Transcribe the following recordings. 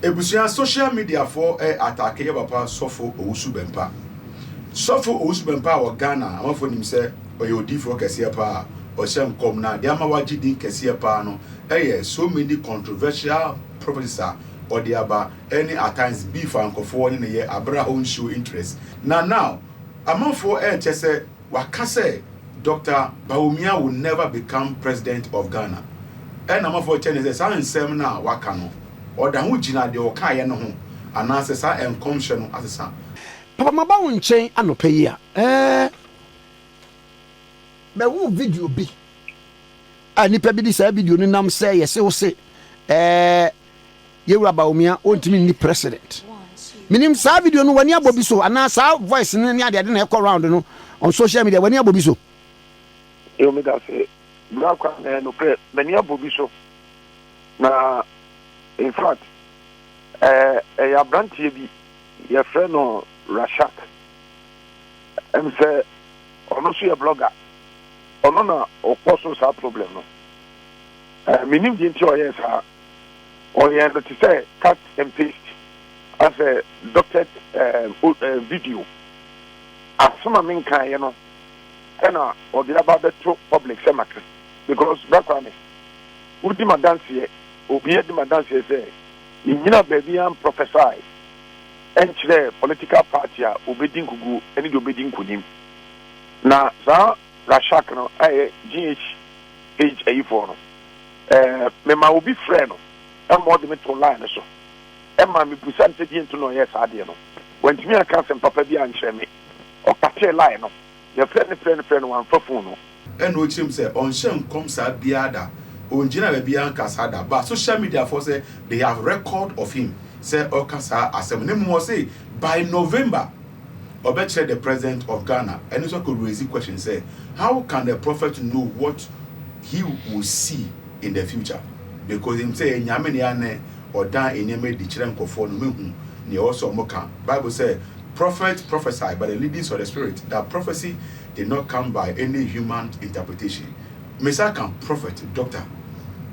Ebusia social media for attack your papa suffer Owusu Bempah. Suffer Owusu Bempah or Ghana, I'm for him say, or you differ Cassia pa, or some come now, the Amawaji din Cassia pano, so many controversial prophecies or the aba any at times beef and for in a year, Abra own show interest. Now, among for say, Wakase, Dr. Bawumia will never become president of Ghana. And I'm for 10 years, I'm saying now, Wakano. Or the Hujina de Okaya no home, and answer and conscience as a son. Papa Mabawun chain and no pay but who video be? I need to be this video, and I'm say, yes, so say, you Bawumia, want me president. Minim sa video no wani abobi so ana sa voice no ne ade na ekọ round no on social media wani abobi so. You me that say, black no pre many abobi so. Na in fact, a branch bi your friend no Rashak. Say, ono so a blogger. Ono na oposo sa problem no. Minim di nti oyes ha. Oye no to say cut and paste as a doctored video. As some men can you know, or the about the true public cemetery because background. Ultima dance here. Obiye di madanse say nyina baby am prophesy enchire political party a obedin kugu eni do obedin kunim na za Rashak no GH age A4 no me ma obi frɛ no e mo de me to line so e ma me pusante di into no yes ade no wantimi aka sem papa bi ankyerɛ me o ka che line no ye frɛ no wan fa phone no and o chim say on shem come sa biada Onjina Babian Casada, but social media for say they have record of him. Say Okasa Assembly say by November, Obeche the president of Ghana, and also could raise the question say, how can the prophet know what he will see in the future? Because him say Nyameniane or Dan Enyeme the Chiren Kofo no ni also Moka. Bible say prophet prophesy by the leadings of the spirit. That prophecy did not come by any human interpretation. Mesa can prophet doctor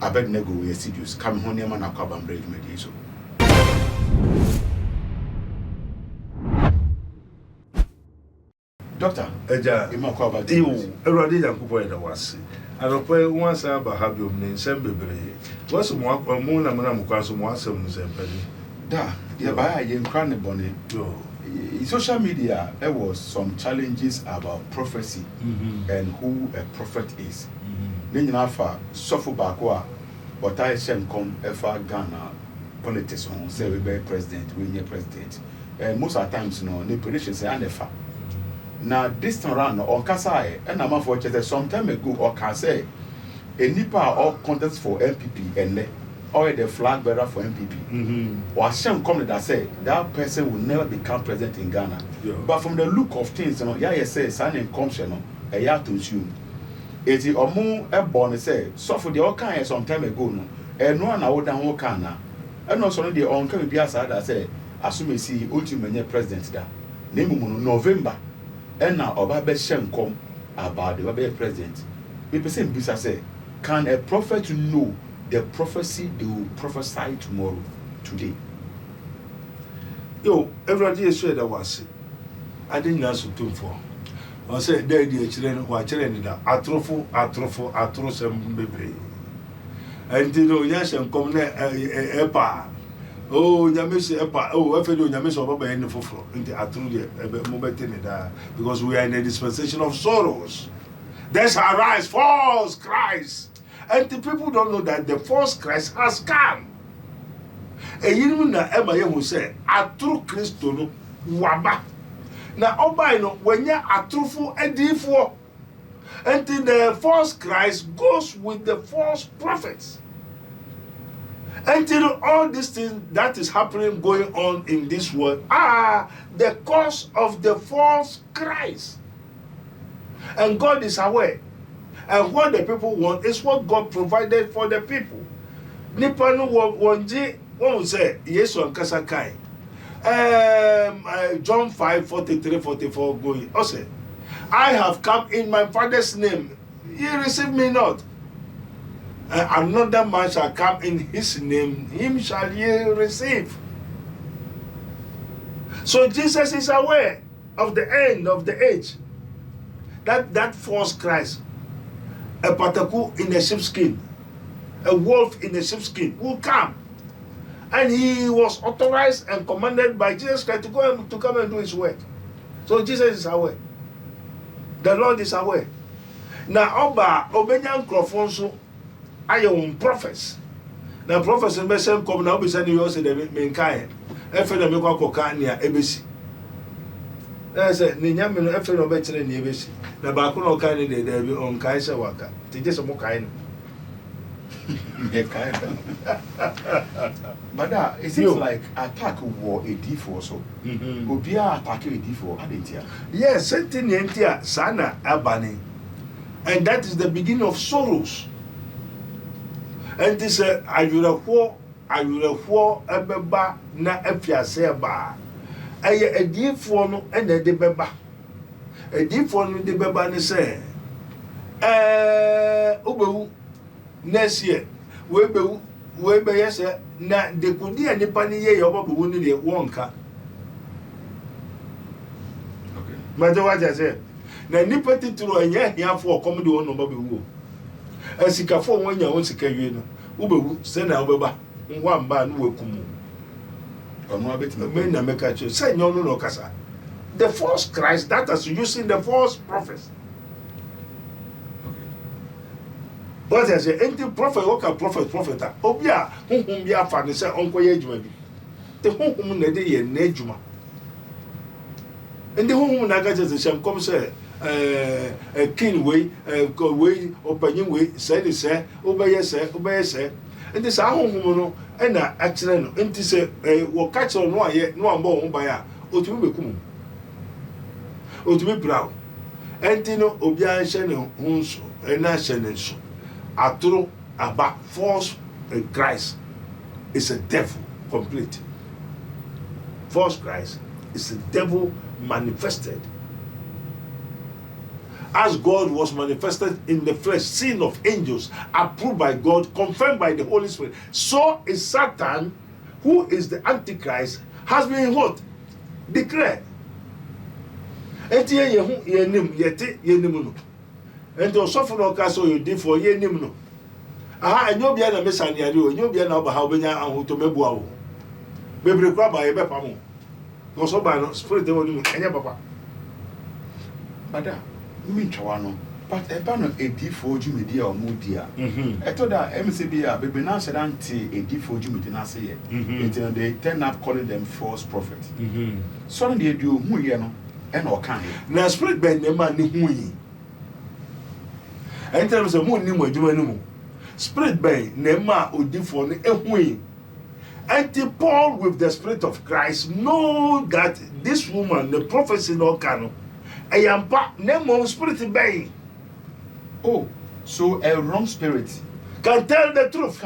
Abednego we studios come home near man akwaba break mediation. Doctor eja imakwaba diwo erode yankopo eda wase anopo once aba habiom ne nsem bebre waso mo akwa na mo kwaso mo asem no sempeli da ye ba ye nkra ne bone yo social media there was some challenges about prophecy and who a prophet is. Nina fa sofo bako a otai shem kom efa Ghana politics on say we be president we near president most of times no the prediction say anefa now this time around on kasa e na man for chete some time ago or can say a nipa or contest for MPP and or the flag bearer for MPP or shem come that say that person will never become president in Ghana but from the look of things you know yeah say signing commission no e ya to assume eti omo born say so for the all kind some time ago no no na wo dan wo kan na no so no the on kan bi asa da say assume si ultimate president da na mu no November na oba be shenkom about the be president we person bisa say can a prophet know the prophecy they will prophesy tomorrow today yo everybody is sure that was I didn't answer to for I said, "There, the children who are children that atropho, some baby." And you know, yes, and come there, epa. Oh, Yamis, epa. Oh, if you do Yamis or Baba in the fufro, in the atrude, because we are in a dispensation of sorrows. There's arise false Christ, and the people don't know that the false Christ has come. And you know that Emma who said, "Atru Christo no waba." Now, oba no when you are truthful and therefore, until the false Christ goes with the false prophets. Until all these things that is happening going on in this world are the cause of the false Christ. And God is aware. And what the people want is what God provided for the people. Nipano wonji won say Yesu ankasa kai. John 5:43-44 going. Also, I have come in my Father's name. Ye receive me not. another man shall come in his name, him shall ye receive. So Jesus is aware of the end of the age. That false Christ, a pataku in a sheepskin, a wolf in a sheepskin, will come. And he was authorized and commanded by Jesus Christ to come and do his work. So Jesus is aware. The Lord is aware. Now, Oba Obenyan Krofonso, I am prophets. Now, prophets and message come now, be sending you also the main kind. Efe na mekwa koka nia ebesi. Na say ni nyame no efe no bekyere ni ebesi. Na ba ko no ka ni de bi on kai se waka. Ti je so mo kai no. Me kai. But it seems like attack war a D4 so. Obia attack a D4 adentia. Yes, certain entia sana abani. And that is the beginning of sorrows. And this ayurafo ebeba na afiase ba. Eye edifo no ene de beba. Edifo no de beba ne se obewu next year we be yes na de kudi anipa ne ye obabewu ne de wonka. Okay. Majo waja se na nipa tituro enye hiafo okom de won obabewu. Asikafo wonya won sika wie no obewu se na obeba ngwa mba no wakumu. Ono abet Me na meka che say no no kasa. The false Christ that is using the false prophets. But as a anti prophet worker prophet obia honhom bia fa ne say onkoye adwuma bi. The honhom na de ye na adwuma. And the honhom na ga je say come say a king way opanyin way say ni say obeye say and this honhom no e na akire no enti say wo ka kire no aye no ambo ho ban a otumi bekum otumi brown enti no obia hye ne hunso e na hye ne nso atoro aba false Christ is a devil complete. False Christ is a devil manifested. As God was manifested in the flesh, seen of angels, approved by God, confirmed by the Holy Spirit, so is Satan, who is the Antichrist, has been what? Declared. Enti ye nim yete ye nim no. Enti osofo no ka so yodi for ye nim no. Aha enyo bia na mesane ade o, enyo bia na oba ha obenya ahoto mebua wo. Bebre kwa ba ye bepa mo. No so ba no spirit de wonu enya papa. Bada mi twa no but eba no D4 jumedi a omudi a eto da MCB a bebe na sheda nti D4 jumedi na se ye until they turn up calling them false prophets. So no dey do hu ye no e na okan Na spirit ben ne ma ne hu yi. Enter se mo ni mo adwuma ni mo. Spirit ben ne ma odifo ne ehu yi. And Paul with the spirit of Christ know that this woman the prophecy no can ayampa nemo spirit bay. Oh, so a wrong spirit can tell the truth.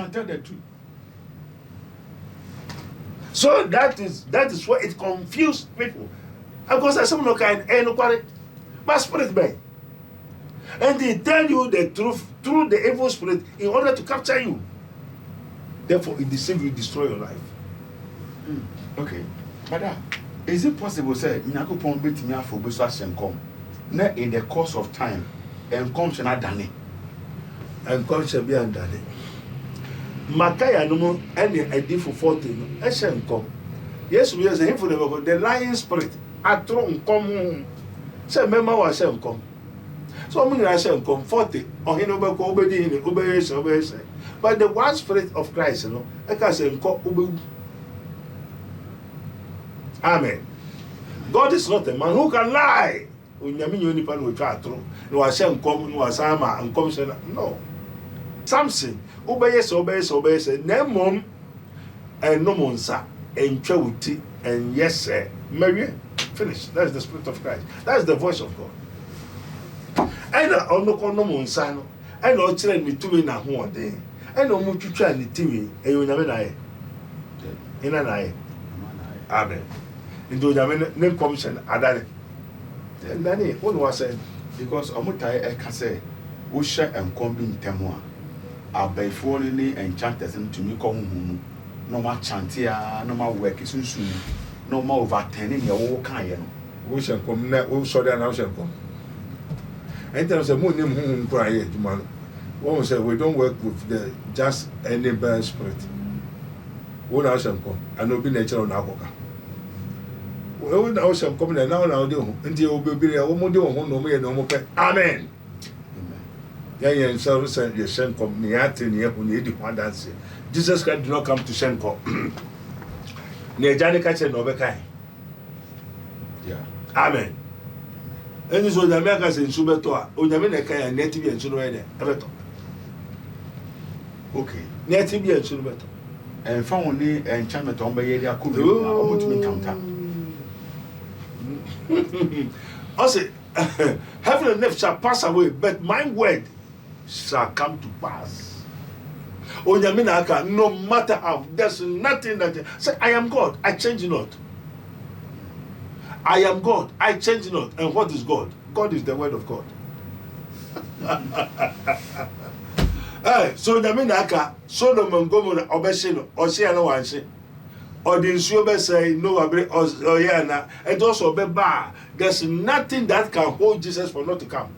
So that is why it confused people. Because there's some no kind quality, but spirit bay. And they tell you the truth through the evil spirit in order to capture you. Therefore, it deceives you, destroy your life. Okay, but is it possible, say, Nyakopon betimi afo beso ashenkom? Na in the course of time, enkom shall not done. Enkom shall be undone. Makaya no mo any edi for 40 no. Eshenkom. Yes, we are saying for the lion spirit. Atro nkom. Say mema wa shenkom. So many are shenkom 40. Ohino be ko obedi ni obeye. But the one spirit of Christ, you know, I can say, Amen. God is not a man who can lie. No. Samson, obeys, Nemom, and no monsa, and chawuti, and yes, sir. Mary, finish. That's the spirit of Christ. That's the voice of God. And on no monsa, and no children me to me now one day. And no more to try the TV, and you never know. In an eye. Amen. Into the name commission, Adani. Then Danny, what was said? Because Omutai Eka say, Usha and Combin Temua. abɛɛfoɔ ne enchanters to me kɔ huhu no ma chantia no ma work sunsun no ma overturning ne wo kan ye no wo shenkom na wo sorry na wo shenkom enter say mo nim huhu kura ye djuma no one say we don't work with the just any bad spirit wo na shenkom and obi na chere na akoka wo na shenkom na na wo de ho ndi obi ya wo mo de ho no mo ye no mo pe amen yeah, so say ye shenkom ni ate ni e ho ni edi ho dance. Jesus Christ did not come to shenkom. Ne jani ka che no be kai. Yeah. Amen. Eni so da me ka se nsu beto a, onyame na kai na ti bi nsu no e de, beto. Okay. Na ti bi nsu no beto. En fa won ni enchantment on be ye dia ko bi o mutumi counter. I say heaven and earth shall pass away, but my word shall come to pass. Onyame na aka, no matter how, there's nothing that say I am God, I change not. I am God, I change not. And what is God? God is the word of God. Hey, so onyame na aka, Solomon Gomorrah obeshino, Osia no wanse. Or the insuber say no abre or yeah na, and also be bar. There's nothing that can hold Jesus for not to come.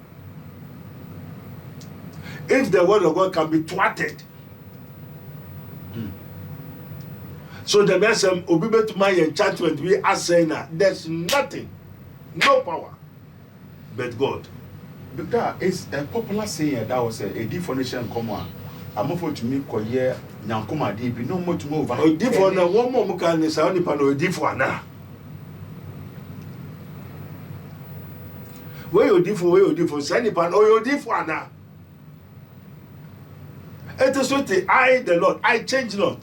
If the word of God can be thwarted. So the message obey to my enchantment we are saying that there's nothing, no power, but God. That is a popular saying that was a definition come on. I'm not to me koye nyankoma de bi no more to move over. Different na one more can say only pano different na. Where you different, say any pan or you different na. It is what I the Lord, I change not.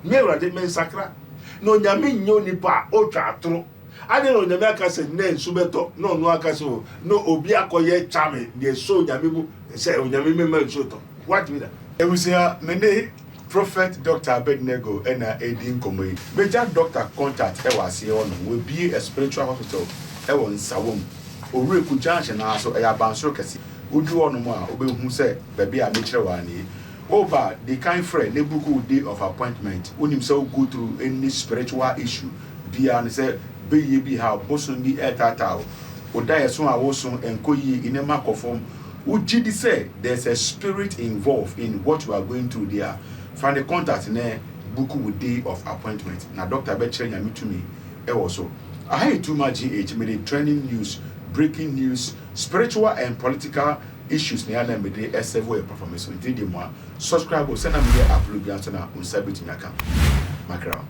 Me rade men sakra. No nyame nyo nipa o twa atro. Ade no nyame aka se na nsu beto. No aka se no obi akoye chame de so nyame bu say nyame me ma nsu to. What with that? Ewusia mene Prophet Dr. Abednego and Edin Komoi. Major doctor contact Ewasi on will be a spiritual hospital. Ewon Sawom. Owure ku junction na so e abansoro kese. Udu onu mo a obehu se baby a mechire wani. Over the kind friend nebuku day of appointment. Unim so go through any spiritual issue. Bia and say be ye be how bosun bi etata. Oda yeso a wosun enkoyi inema conform. Ujidi say there's a spirit involved in what you are going through there. Find the contact in there, book with day of appointment. Now Dr. Betcher Nyami to me. Also, I had too much GH made trending news, breaking news, spiritual and political issues near them with the SFO performance. Subscribe or send a media upload on Sabbath in account. Macron.